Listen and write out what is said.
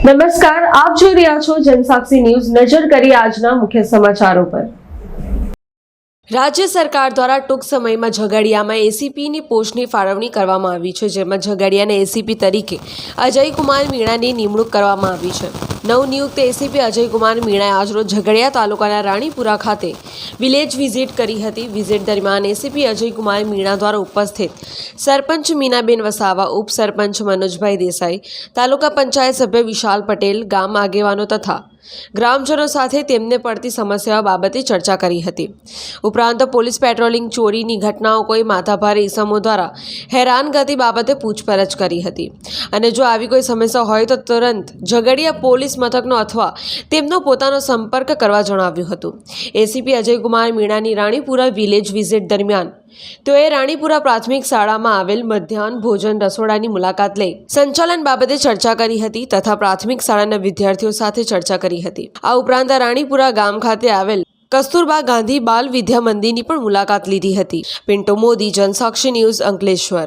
નમસ્કાર, આપ જોઈ રહ્યા છો જનસાક્ષી ન્યૂઝ। નજર કરીએ આજના મુખ્ય સમાચારો પર। રાજ્ય સરકાર દ્વારા ટૂંક સમયમાં ઝઘડિયામાં એસીપીની પોસ્ટની ફાળવણી કરવામાં આવી છે, જેમાં ઝઘડિયાના એસીપી તરીકે અજયકુમાર મીણાની નિમણૂક કરવામાં આવી છે। નવનિયુક્ત એસીપી અજયકુમાર મીણાએ આજરોજ ઝઘડિયા તાલુકાના રાણીપુરા ખાતે વિલેજ વિઝિટ કરી હતી। વિઝિટ દરમિયાન એસીપી અજયકુમાર મીણા દ્વારા ઉપસ્થિત સરપંચ મીનાબેન વસાવા, ઉપસરપંચ મનોજભાઈ દેસાઈ, તાલુકા પંચાયત સભ્ય વિશાલ પટેલ, ગામ આગેવાનો તથા ગ્રામજનો સાથે તેમને પડતી સમસ્યાઓ બાબતે ચર્ચા કરી હતી। ઉપરાંત પોલીસ પેટ્રોલિંગ, ચોરીની ઘટનાઓ, કોઈ માથાભારે ઇસમો દ્વારા હેરાનગતિ બાબતે પૂછપરછ કરી હતી અને જો આવી કોઈ સમસ્યા હોય તો તુરંત ઝઘડિયા પોલીસ મથકનો અથવા તેમનો પોતાનો સંપર્ક કરવા જણાવ્યું હતું। એસીપી અજયકુમાર મીણાની રાણીપુરા વિલેજ વિઝિટ દરમિયાન તેઓએ રાણીપુરા પ્રાથમિક શાળામાં આવેલ મધ્યાહન ભોજન રસોડાની મુલાકાત લઈ સંચાલન બાબતે ચર્ચા કરી હતી તથા પ્રાથમિક શાળાના વિદ્યાર્થીઓ સાથે ચર્ચા કરી હતી। આ ઉપરાંત રાણીપુરા ગામ ખાતે આવેલ કસ્તુરબા ગાંધી બાલ વિદ્યા મંદિરની પણ મુલાકાત લીધી હતી। પિન્ટો મોદી, જનસાક્ષી ન્યૂઝ, અંકલેશ્વર।